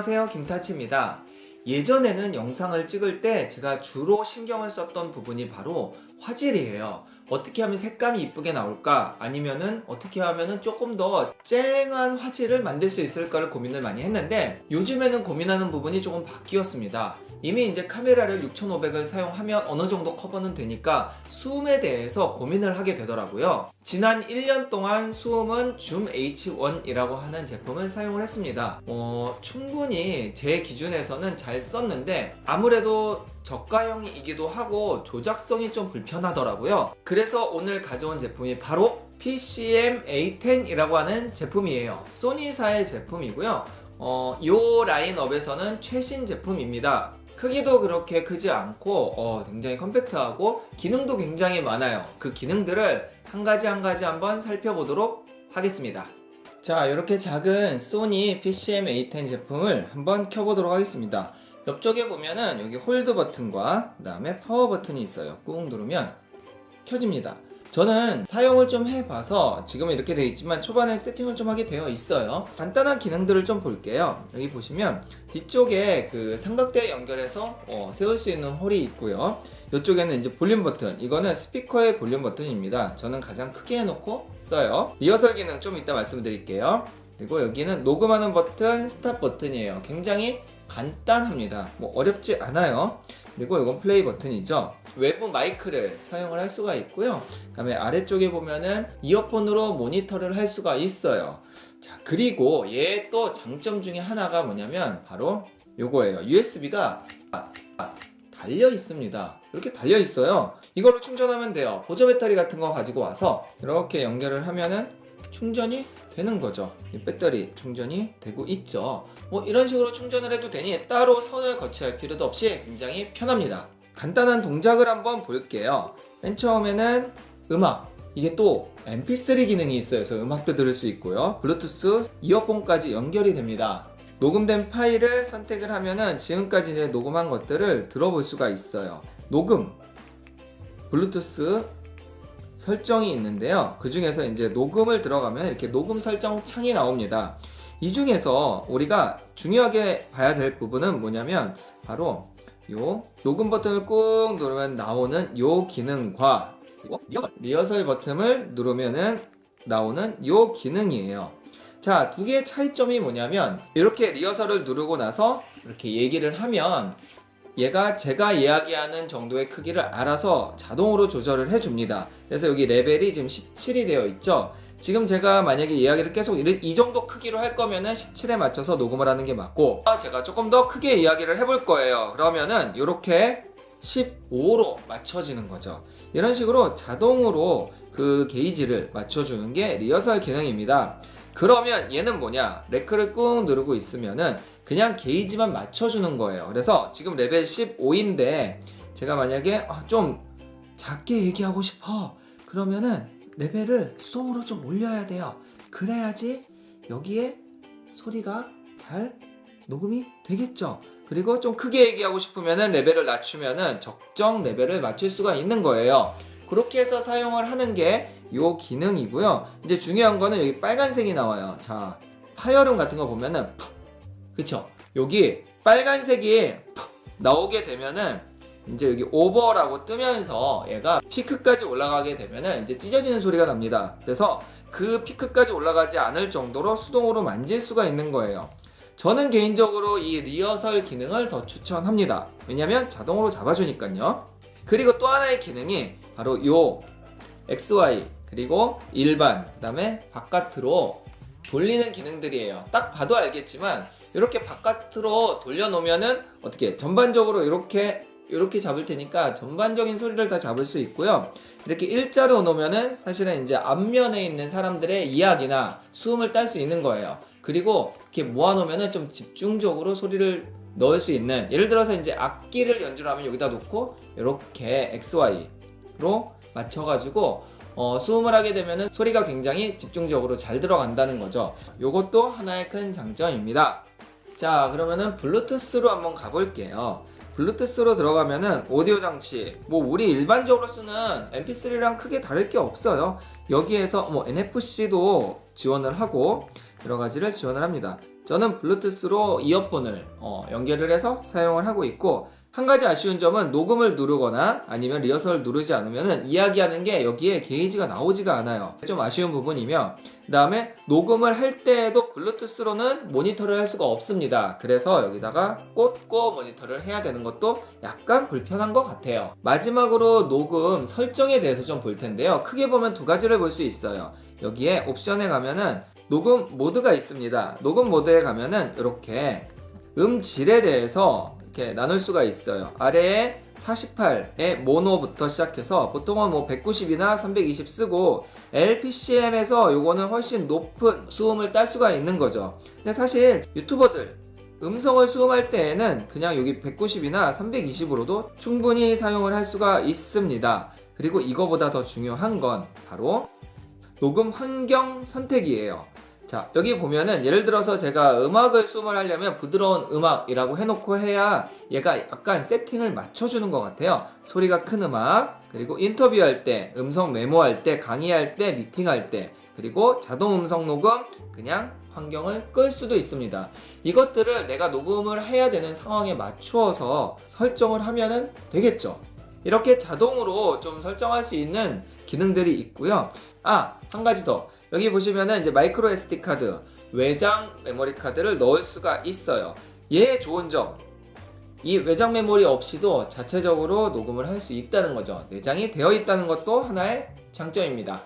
안녕하세요, 김타치입니다. 예전에는 영상을 찍을 때 제가 주로 신경을 썼던 부분이 바로 화질이에요. 어떻게 하면 색감이 이쁘게 나올까? 아니면은 어떻게 하면은 조금 더 쨍한 화질을 만들 수 있을까를 고민을 많이 했는데, 요즘에는 고민하는 부분이 조금 바뀌었습니다. 이미 이제 카메라를 6500을 사용하면 어느 정도 커버는 되니까 수음에 대해서 고민을 하게 되더라고요. 지난 1년 동안 수음은 줌 H1이라고 하는 제품을 사용을 했습니다. 충분히 제 기준에서는 잘 썼는데 아무래도 저가형이기도 하고 조작성이 좀 불편하더라고요. 그래서 오늘 가져온 제품이 바로 PCM-A10이라고 하는 제품이에요. 소니사의 제품이고요. 요 라인업에서는 최신 제품입니다. 크기도 그렇게 크지 않고 굉장히 컴팩트하고 기능도 굉장히 많아요. 그 기능들을 한 가지 한번 살펴보도록 하겠습니다. 자, 이렇게 작은 소니 PCM-A10 제품을 한번 켜보도록 하겠습니다. 옆쪽에 보면은 여기 홀드 버튼과 그 다음에 파워 버튼이 있어요. 꾹 누르면 켜집니다. 저는 사용을 좀 해봐서 지금 이렇게 되어 있지만 초반에 세팅을 좀 하게 되어 있어요. 간단한 기능들을 좀 볼게요. 여기 보시면 뒤쪽에 그 삼각대 연결해서 세울 수 있는 홀이 있고요. 이쪽에는 이제 볼륨 버튼, 이거는 스피커의 볼륨 버튼입니다. 저는 가장 크게 해놓고 써요. 리허설 기능 좀 이따 말씀드릴게요. 그리고 여기는 녹음하는 버튼, 스탑 버튼이에요. 굉장히 간단합니다. 어렵지 않아요. 그리고 이건 플레이 버튼이죠. 외부 마이크를 사용을 할 수가 있고요. 그 다음에 아래쪽에 보면은 이어폰으로 모니터를 할 수가 있어요. 자, 그리고 얘 또 장점 중에 하나가 뭐냐면 바로 요거예요. USB가 달려 있습니다. 이렇게 달려 있어요. 이걸로 충전하면 돼요. 보조 배터리 같은 거 가지고 와서 이렇게 연결을 하면은 충전이 되는 거죠. 이 배터리 충전이 되고 있죠. 이런 식으로 충전을 해도 되니 따로 선을 거치할 필요도 없이 굉장히 편합니다. 간단한 동작을 한번 볼게요. 맨 처음에는 음악, 이게 또 mp3 기능이 있어요. 그래서 음악도 들을 수 있고요. 블루투스 이어폰까지 연결이 됩니다. 녹음된 파일을 선택을 하면은 지금까지 이제 녹음한 것들을 들어볼 수가 있어요. 녹음, 블루투스 설정이 있는데요. 그 중에서 이제 녹음을 들어가면 이렇게 녹음 설정 창이 나옵니다. 이 중에서 우리가 중요하게 봐야 될 부분은 뭐냐면 바로 요 녹음 버튼을 꾹 누르면 나오는 요 기능과 그리고 리허설 버튼을 누르면은 나오는 요 기능이에요. 자, 두 개의 차이점이 뭐냐면 이렇게 리허설을 누르고 나서 이렇게 얘기를 하면 얘가 제가 이야기하는 정도의 크기를 알아서 자동으로 조절을 해줍니다. 그래서 여기 레벨이 지금 17이 되어 있죠. 지금 제가 만약에 이야기를 계속 이 정도 크기로 할 거면은 17에 맞춰서 녹음을 하는 게 맞고, 제가 조금 더 크게 이야기를 해볼 거예요. 그러면은 이렇게 15로 맞춰지는 거죠. 이런 식으로 자동으로 그 게이지를 맞춰주는 게 리허설 기능입니다. 그러면 얘는 뭐냐? 레크를 꾹 누르고 있으면은 그냥 게이지만 맞춰주는 거예요. 그래서 지금 레벨 15인데 제가 만약에 좀 작게 얘기하고 싶어. 그러면은 레벨을 수동으로 좀 올려야 돼요. 그래야지 여기에 소리가 잘 녹음이 되겠죠. 그리고 좀 크게 얘기하고 싶으면은 레벨을 낮추면은 적정 레벨을 맞출 수가 있는 거예요. 그렇게 해서 사용을 하는 게 요 기능이고요. 이제 중요한 거는 여기 빨간색이 나와요. 자, 파열음 같은 거 보면은 그쵸? 여기 빨간색이 나오게 되면은 이제 여기 오버라고 뜨면서 얘가 피크까지 올라가게 되면은 이제 찢어지는 소리가 납니다. 그래서 그 피크까지 올라가지 않을 정도로 수동으로 만질 수가 있는 거예요. 저는 개인적으로 이 리허설 기능을 더 추천합니다. 왜냐면 자동으로 잡아주니까요. 그리고 또 하나의 기능이 바로 요 XY 그리고 일반 그 다음에 바깥으로 돌리는 기능들이에요. 딱 봐도 알겠지만 이렇게 바깥으로 돌려놓으면은 어떻게 전반적으로 이렇게 잡을 테니까 전반적인 소리를 다 잡을 수 있고요. 이렇게 일자로 놓으면은 사실은 이제 앞면에 있는 사람들의 이야기나 수음을 딸 수 있는 거예요. 그리고 이렇게 모아놓으면은 좀 집중적으로 소리를 넣을 수 있는, 예를 들어서 이제 악기를 연주를 하면 여기다 놓고 이렇게 XY로 맞춰가지고 수음을 하게 되면은 소리가 굉장히 집중적으로 잘 들어간다는 거죠. 요것도 하나의 큰 장점입니다. 자, 그러면은 블루투스로 한번 가볼게요. 블루투스로 들어가면은 오디오 장치, 우리 일반적으로 쓰는 mp3랑 크게 다를 게 없어요. 여기에서 NFC도 지원을 하고 여러 가지를 지원을 합니다. 저는 블루투스로 이어폰을 연결을 해서 사용을 하고 있고, 한 가지 아쉬운 점은 녹음을 누르거나 아니면 리허설을 누르지 않으면 이야기하는 게 여기에 게이지가 나오지가 않아요. 좀 아쉬운 부분이며, 그 다음에 녹음을 할 때에도 블루투스로는 모니터를 할 수가 없습니다. 그래서 여기다가 꽂고 모니터를 해야 되는 것도 약간 불편한 것 같아요. 마지막으로 녹음 설정에 대해서 좀 볼 텐데요. 크게 보면 두 가지를 볼 수 있어요. 여기에 옵션에 가면은 녹음 모드가 있습니다. 녹음 모드에 가면은 이렇게 음질에 대해서 이렇게 나눌 수가 있어요. 아래에 48의 모노부터 시작해서 보통은 뭐 190이나 320 쓰고 LPCM에서 요거는 훨씬 높은 수음을 딸 수가 있는 거죠. 근데 사실 유튜버들 음성을 수음할 때에는 그냥 여기 190이나 320으로도 충분히 사용을 할 수가 있습니다. 그리고 이거보다 더 중요한 건 바로 녹음 환경 선택이에요. 자, 여기 보면은 예를 들어서 제가 음악을 수음을 하려면 부드러운 음악이라고 해놓고 해야 얘가 약간 세팅을 맞춰주는 것 같아요. 소리가 큰 음악, 그리고 인터뷰할 때, 음성 메모할 때, 강의할 때, 미팅할 때, 그리고 자동 음성 녹음, 그냥 환경을 끌 수도 있습니다. 이것들을 내가 녹음을 해야 되는 상황에 맞추어서 설정을 하면은 되겠죠. 이렇게 자동으로 좀 설정할 수 있는 기능들이 있고요. 한 가지 더. 여기 보시면은 이제 마이크로 SD 카드, 외장 메모리 카드를 넣을 수가 있어요. 얘의 좋은 점, 이 외장 메모리 없이도 자체적으로 녹음을 할 수 있다는 거죠. 내장이 되어 있다는 것도 하나의 장점입니다.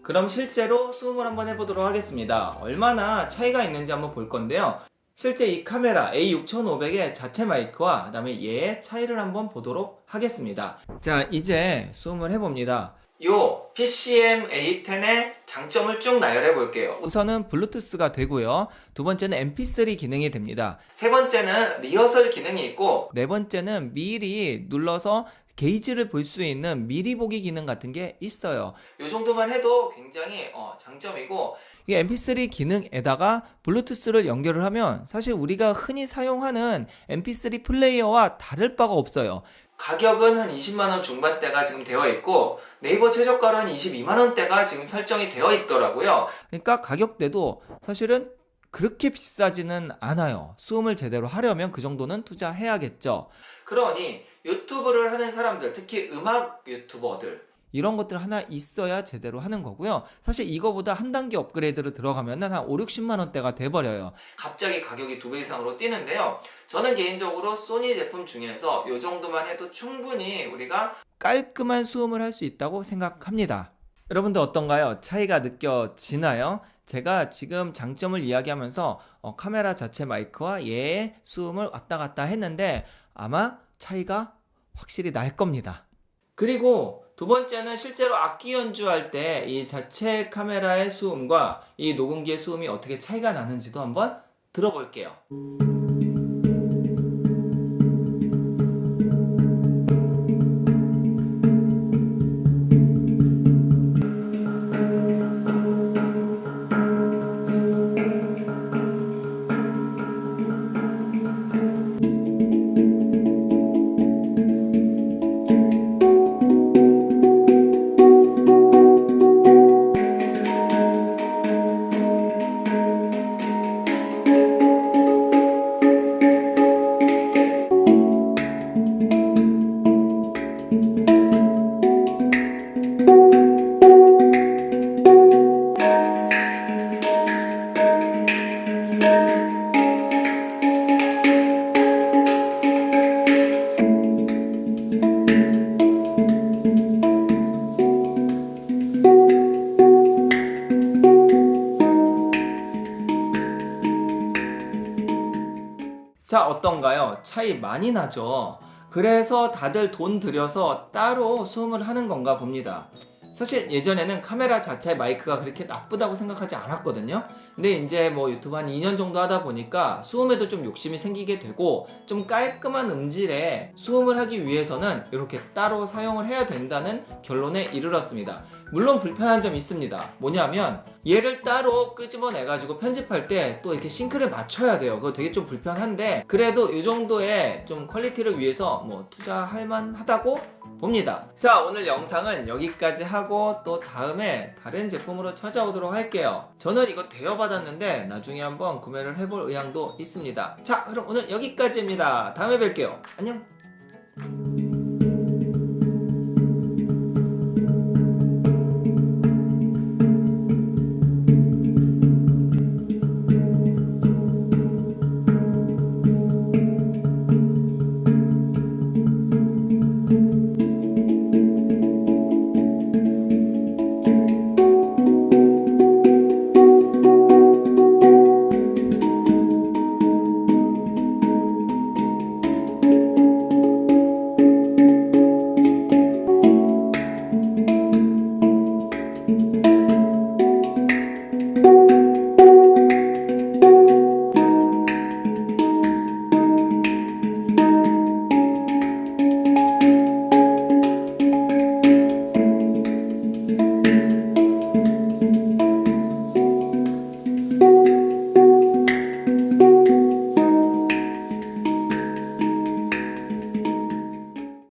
그럼 실제로 수음을 한번 해보도록 하겠습니다. 얼마나 차이가 있는지 한번 볼 건데요. 실제 이 카메라 A6500의 자체 마이크와 그 다음에 얘의 차이를 한번 보도록 하겠습니다. 자, 이제 수음을 해봅니다. 요 PCM A10의 장점을 쭉 나열해 볼게요. 우선은 블루투스가 되고요. 두 번째는 MP3 기능이 됩니다. 세 번째는 리허설 기능이 있고, 네 번째는 미리 눌러서 게이지를 볼 수 있는 미리 보기 기능 같은 게 있어요. 이 정도만 해도 굉장히 장점이고, 이 MP3 기능에다가 블루투스를 연결을 하면 사실 우리가 흔히 사용하는 MP3 플레이어와 다를 바가 없어요. 가격은 한 20만원 중반대가 지금 되어 있고, 네이버 최저가로 한 22만원대가 지금 설정이 되어 있더라고요. 그러니까 가격대도 사실은 그렇게 비싸지는 않아요. 수음을 제대로 하려면 그 정도는 투자해야겠죠. 그러니 유튜브를 하는 사람들, 특히 음악 유튜버들, 이런 것들 하나 있어야 제대로 하는 거고요. 사실 이거보다 한 단계 업그레이드로 들어가면 한 5, 60만 원대가 돼버려요. 갑자기 가격이 2배 이상으로 뛰는데요. 저는 개인적으로 소니 제품 중에서 이 정도만 해도 충분히 우리가 깔끔한 수음을 할 수 있다고 생각합니다. 여러분들 어떤가요? 차이가 느껴지나요? 제가 지금 장점을 이야기하면서 카메라 자체 마이크와 얘의 수음을 왔다 갔다 했는데 아마 차이가 확실히 날 겁니다. 그리고 두 번째는 실제로 악기 연주할 때 이 자체 카메라의 수음과 이 녹음기의 수음이 어떻게 차이가 나는지도 한번 들어볼게요. 자, 어떤가요? 차이 많이 나죠? 그래서 다들 돈 들여서 따로 수음을 하는 건가 봅니다. 사실 예전에는 카메라 자체 마이크가 그렇게 나쁘다고 생각하지 않았거든요. 근데 이제 뭐 유튜브 한 2년 정도 하다 보니까 수음에도 좀 욕심이 생기게 되고, 좀 깔끔한 음질의 수음을 하기 위해서는 이렇게 따로 사용을 해야 된다는 결론에 이르렀습니다. 물론 불편한 점이 있습니다. 뭐냐면 얘를 따로 끄집어내가지고 편집할 때 또 이렇게 싱크를 맞춰야 돼요. 그거 되게 좀 불편한데, 그래도 이 정도의 좀 퀄리티를 위해서 뭐 투자할 만하다고 봅니다. 자, 오늘 영상은 여기까지 하고 또 다음에 다른 제품으로 찾아오도록 할게요. 저는 이거 대여받았는데 나중에 한번 구매를 해볼 의향도 있습니다. 자, 그럼 오늘 여기까지입니다. 다음에 뵐게요. 안녕.